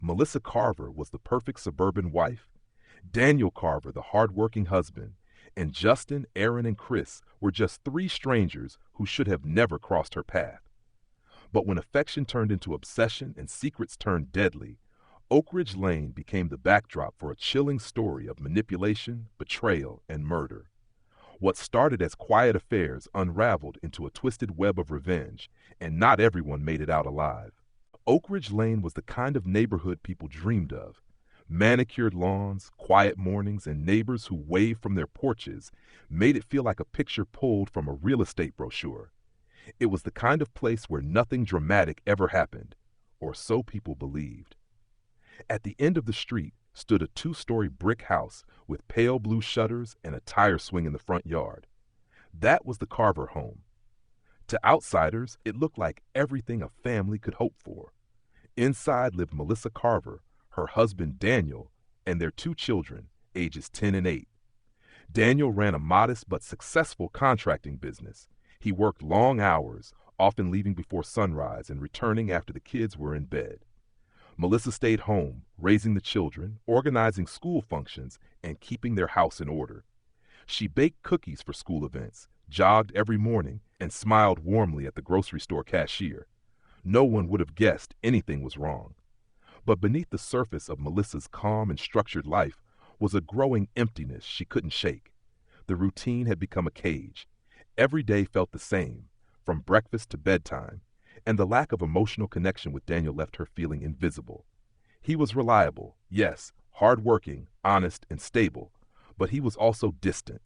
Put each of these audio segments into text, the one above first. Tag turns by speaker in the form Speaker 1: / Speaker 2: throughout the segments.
Speaker 1: Melissa Carver was the perfect suburban wife, Daniel Carver the hard-working husband, and Justin, Aaron, and Chris were just three strangers who should have never crossed her path. But when affection turned into obsession and secrets turned deadly, Oak Ridge Lane became the backdrop for a chilling story of manipulation, betrayal, and murder. What started as quiet affairs unraveled into a twisted web of revenge, and not everyone made it out alive. Oak Ridge Lane was the kind of neighborhood people dreamed of. Manicured lawns, quiet mornings, and neighbors who waved from their porches made it feel like a picture pulled from a real estate brochure. It was the kind of place where nothing dramatic ever happened, or so people believed. At the end of the street stood a two-story brick house with pale blue shutters and a tire swing in the front yard. That was the Carver home. To outsiders, it looked like everything a family could hope for. Inside lived Melissa Carver, her husband Daniel, and their two children, ages 10 and 8. Daniel ran a modest but successful contracting business. He worked long hours, often leaving before sunrise and returning after the kids were in bed. Melissa stayed home, raising the children, organizing school functions, and keeping their house in order. She baked cookies for school events, jogged every morning, and smiled warmly at the grocery store cashier. No one would have guessed anything was wrong. But beneath the surface of Melissa's calm and structured life was a growing emptiness she couldn't shake. The routine had become a cage. Every day felt the same, from breakfast to bedtime, and the lack of emotional connection with Daniel left her feeling invisible. He was reliable, yes, hardworking, honest, and stable, but he was also distant.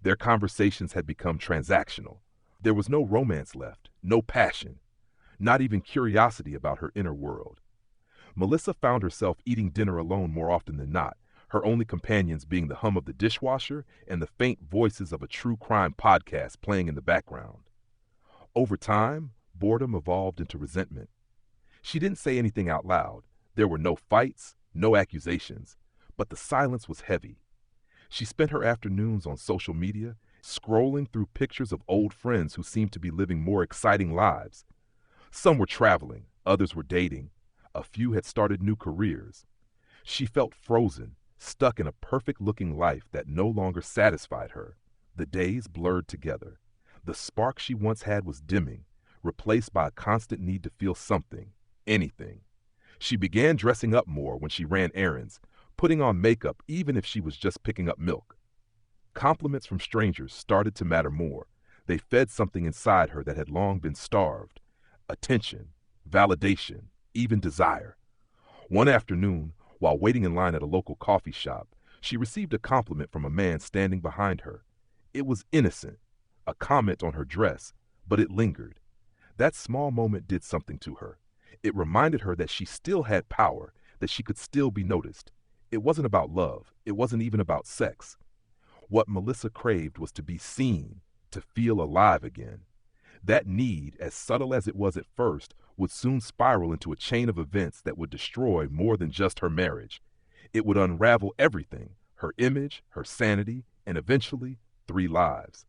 Speaker 1: Their conversations had become transactional. There was no romance left, no passion, not even curiosity about her inner world. Melissa found herself eating dinner alone more often than not, her only companions being the hum of the dishwasher and the faint voices of a true crime podcast playing in the background. Over time, boredom evolved into resentment. She didn't say anything out loud. There were no fights, no accusations, but the silence was heavy. She spent her afternoons on social media, scrolling through pictures of old friends who seemed to be living more exciting lives. Some were traveling, others were dating. A few had started new careers. She felt frozen, stuck in a perfect-looking life that no longer satisfied her. The days blurred together. The spark she once had was dimming, replaced by a constant need to feel something, anything. She began dressing up more when she ran errands, putting on makeup even if she was just picking up milk. Compliments from strangers started to matter more. They fed something inside her that had long been starved. Attention, validation, even desire. One afternoon, while waiting in line at a local coffee shop, she received a compliment from a man standing behind her. It was innocent, a comment on her dress, but it lingered. That small moment did something to her. It reminded her that she still had power, that she could still be noticed. It wasn't about love. It wasn't even about sex. What Melissa craved was to be seen, to feel alive again. That need, as subtle as it was at first, would soon spiral into a chain of events that would destroy more than just her marriage. It would unravel everything, her image, her sanity, and eventually 3 lives.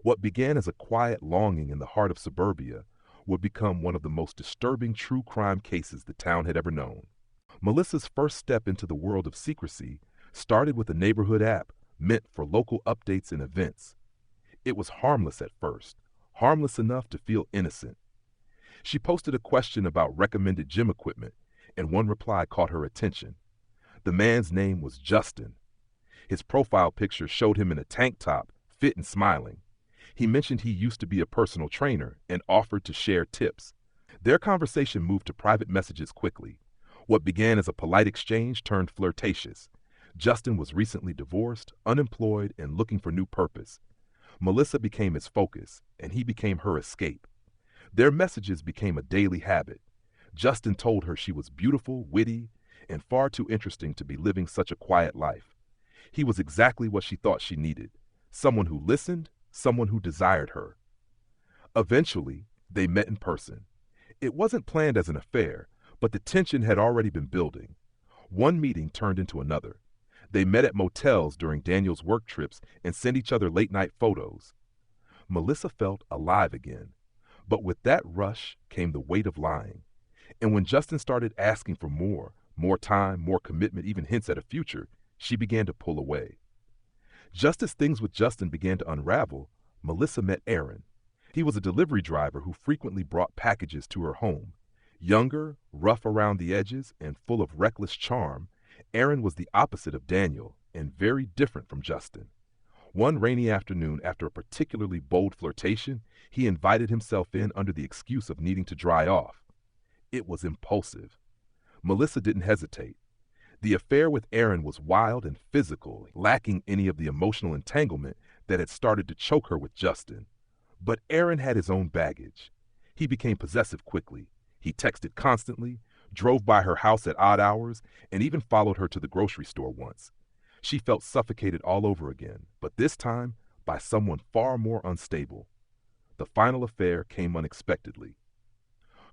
Speaker 1: What began as a quiet longing in the heart of suburbia would become one of the most disturbing true crime cases the town had ever known. Melissa's first step into the world of secrecy started with a neighborhood app meant for local updates and events. It was harmless at first, harmless enough to feel innocent. She posted a question about recommended gym equipment, and one reply caught her attention. The man's name was Justin. His profile picture showed him in a tank top, fit and smiling. He mentioned he used to be a personal trainer and offered to share tips. Their conversation moved to private messages quickly. What began as a polite exchange turned flirtatious. Justin was recently divorced, unemployed, and looking for new purpose. Melissa became his focus, and he became her escape. Their messages became a daily habit. Justin told her she was beautiful, witty, and far too interesting to be living such a quiet life. He was exactly what she thought she needed, someone who listened, someone who desired her. Eventually, they met in person. It wasn't planned as an affair, but the tension had already been building. One meeting turned into another. They met at motels during Daniel's work trips and sent each other late-night photos. Melissa felt alive again. But with that rush came the weight of lying. And when Justin started asking for more, More time, more commitment, even hints at a future, she began to pull away. Just as things with Justin began to unravel, Melissa met Aaron. He was a delivery driver who frequently brought packages to her home. Younger, rough around the edges, and full of reckless charm, Aaron was the opposite of Daniel and very different from Justin. One rainy afternoon, after a particularly bold flirtation, he invited himself in under the excuse of needing to dry off. It was impulsive. Melissa didn't hesitate. The affair with Aaron was wild and physical, lacking any of the emotional entanglement that had started to choke her with Justin. But Aaron had his own baggage. He became possessive quickly. He texted constantly, drove by her house at odd hours, and even followed her to the grocery store once. She felt suffocated all over again, but this time by someone far more unstable. The final affair came unexpectedly.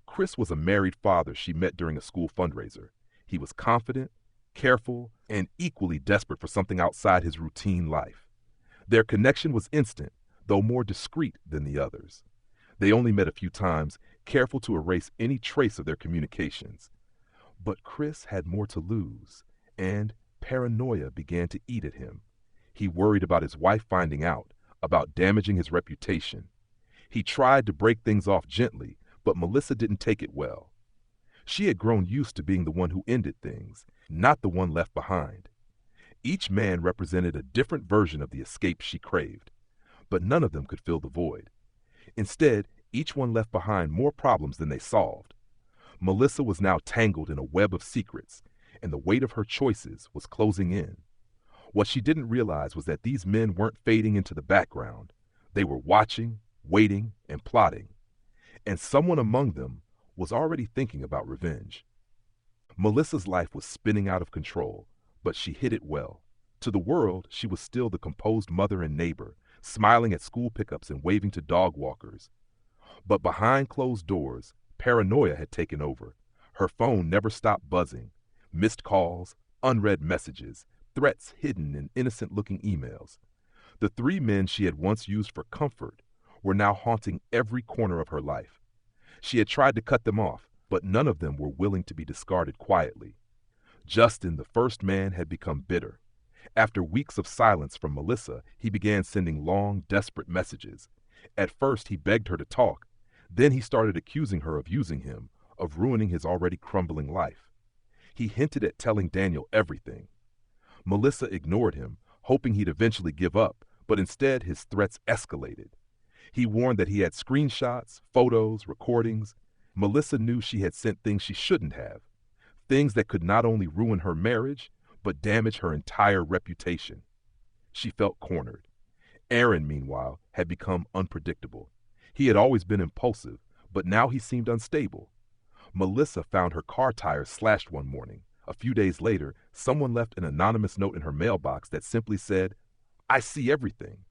Speaker 1: Chris was a married father she met during a school fundraiser. He was confident, careful, and equally desperate for something outside his routine life. Their connection was instant, though more discreet than the others. They only met a few times, careful to erase any trace of their communications. But Chris had more to lose, and paranoia began to eat at him. He worried about his wife finding out, about damaging his reputation. He tried to break things off gently, but Melissa didn't take it well. She had grown used to being the one who ended things, not the one left behind. Each man represented a different version of the escape she craved, but none of them could fill the void. Instead, each one left behind more problems than they solved. Melissa was now tangled in a web of secrets, and the weight of her choices was closing in. What she didn't realize was that these men weren't fading into the background. They were watching, waiting, and plotting. And someone among them was already thinking about revenge. Melissa's life was spinning out of control, but she hid it well. To the world, she was still the composed mother and neighbor, smiling at school pickups and waving to dog walkers. But behind closed doors, paranoia had taken over. Her phone never stopped buzzing. Missed calls, unread messages, threats hidden in innocent-looking emails. The three men she had once used for comfort were now haunting every corner of her life. She had tried to cut them off, but none of them were willing to be discarded quietly. Justin, the first man, had become bitter. After weeks of silence from Melissa, he began sending long, desperate messages. At first, he begged her to talk. Then he started accusing her of using him, of ruining his already crumbling life. He hinted at telling Daniel everything. Melissa ignored him, hoping he'd eventually give up, but instead his threats escalated. He warned that he had screenshots, photos, recordings. Melissa knew she had sent things she shouldn't have, things that could not only ruin her marriage, but damage her entire reputation. She felt cornered. Aaron, meanwhile, had become unpredictable. He had always been impulsive, but now he seemed unstable. Melissa found her car tires slashed one morning. A few days later, someone left an anonymous note in her mailbox that simply said, "I see everything."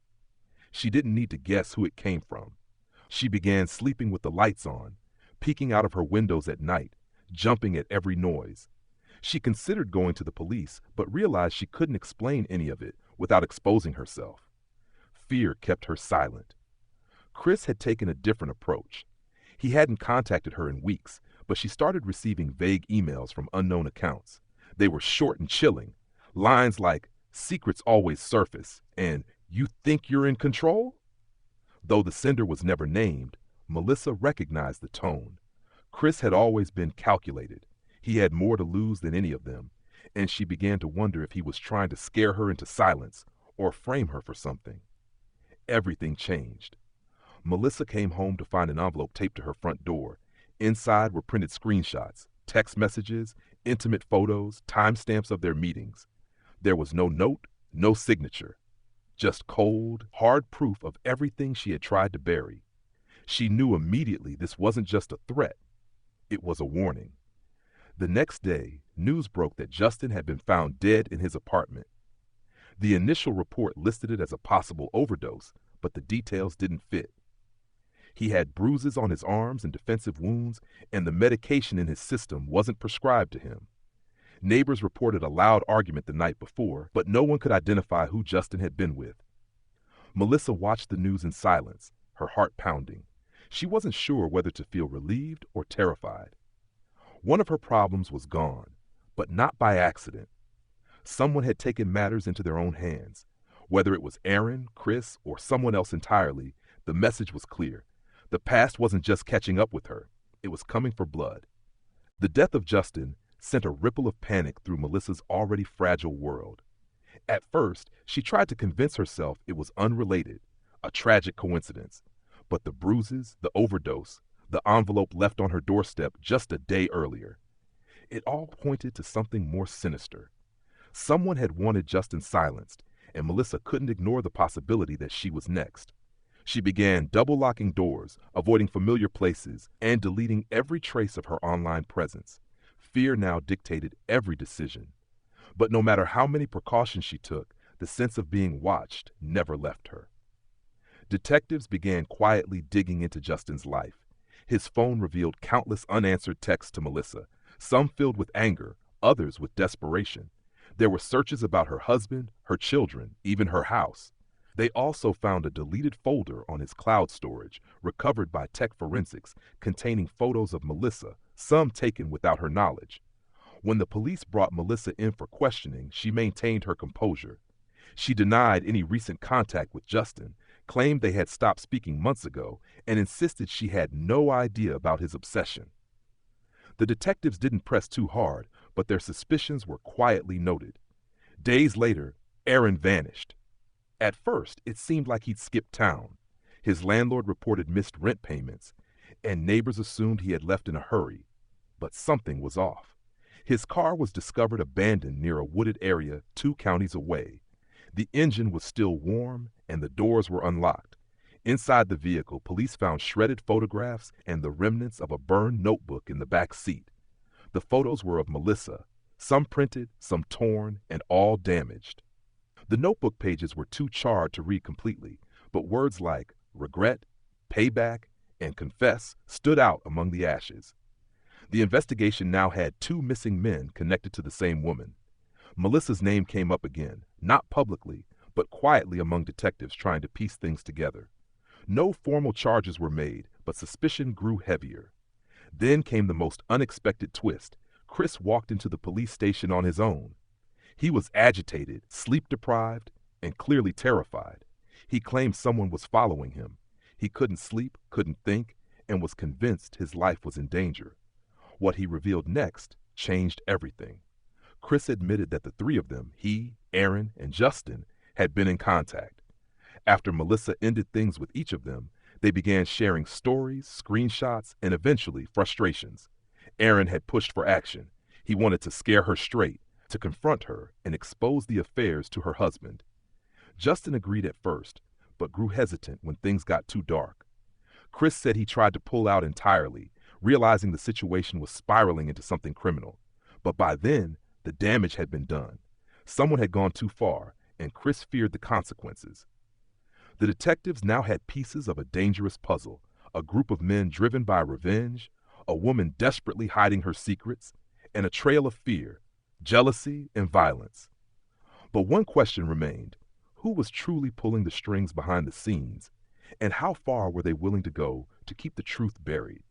Speaker 1: She didn't need to guess who it came from. She began sleeping with the lights on, peeking out of her windows at night, jumping at every noise. She considered going to the police, but realized she couldn't explain any of it without exposing herself. Fear kept her silent. Chris had taken a different approach. He hadn't contacted her in weeks, but she started receiving vague emails from unknown accounts. They were short and chilling. Lines like, "Secrets always surface," and "You think you're in control?" Though the sender was never named, Melissa recognized the tone. Chris had always been calculated. He had more to lose than any of them, and she began to wonder if he was trying to scare her into silence or frame her for something. Everything changed. Melissa came home to find an envelope taped to her front door. Inside were printed screenshots, text messages, intimate photos, timestamps of their meetings. There was no note, no signature. Just cold, hard proof of everything she had tried to bury. She knew immediately this wasn't just a threat. It was a warning. The next day, news broke that Justin had been found dead in his apartment. The initial report listed it as a possible overdose, but the details didn't fit. He had bruises on his arms and defensive wounds, and the medication in his system wasn't prescribed to him. Neighbors reported a loud argument the night before, but no one could identify who Justin had been with. Melissa watched the news in silence, her heart pounding. She wasn't sure whether to feel relieved or terrified. One of her problems was gone, But not by accident. Someone had taken matters into their own hands. Whether it was Aaron, Chris, or someone else entirely, the message was clear. The past wasn't just catching up with her, it was coming for blood. The death of Justin sent a ripple of panic through Melissa's already fragile world. At first, she tried to convince herself it was unrelated, a tragic coincidence. But the bruises, the overdose, the envelope left on her doorstep just a day earlier, it all pointed to something more sinister. Someone had wanted Justin silenced, and Melissa couldn't ignore the possibility that she was next. She began double-locking doors, avoiding familiar places, and deleting every trace of her online presence. Fear now dictated every decision. But no matter how many precautions she took, the sense of being watched never left her. Detectives began quietly digging into Justin's life. His phone revealed countless unanswered texts to Melissa, some filled with anger, others with desperation. There were searches about her husband, her children, even her house. They also found a deleted folder on his cloud storage, recovered by tech forensics, containing photos of Melissa, some taken without her knowledge. When the police brought Melissa in for questioning, she maintained her composure. She denied any recent contact with Justin, claimed they had stopped speaking months ago, and insisted she had no idea about his obsession. The detectives didn't press too hard, but their suspicions were quietly noted. Days later, Aaron vanished. At first, it seemed like he'd skipped town. His landlord reported missed rent payments, and neighbors assumed he had left in a hurry. But something was off. His car was discovered abandoned near a wooded area 2 counties away. The engine was still warm, and the doors were unlocked. Inside the vehicle, police found shredded photographs and the remnants of a burned notebook in the back seat. The photos were of Melissa, some printed, some torn, and all damaged. The notebook pages were too charred to read completely, but words like regret, payback, and confess stood out among the ashes. The investigation now had 2 missing men connected to the same woman. Melissa's name came up again, not publicly, but quietly among detectives trying to piece things together. No formal charges were made, but suspicion grew heavier. Then came the most unexpected twist. Chris walked into the police station on his own. He was agitated, sleep-deprived, and clearly terrified. He claimed someone was following him. He couldn't sleep, couldn't think, and was convinced his life was in danger. What he revealed next changed everything. Chris admitted that the 3 of them, he, Aaron, and Justin, had been in contact. After Melissa ended things with each of them, they began sharing stories, screenshots, and eventually frustrations. Aaron had pushed for action. He wanted to scare her straight, to confront her and expose the affairs to her husband. Justin agreed at first, but grew hesitant when things got too dark. Chris said he tried to pull out entirely, realizing the situation was spiraling into something criminal. But by then, the damage had been done. Someone had gone too far, and Chris feared the consequences. The detectives now had pieces of a dangerous puzzle, a group of men driven by revenge, a woman desperately hiding her secrets, and a trail of fear, jealousy, and violence. But one question remained: who was truly pulling the strings behind the scenes, and how far were they willing to go to keep the truth buried?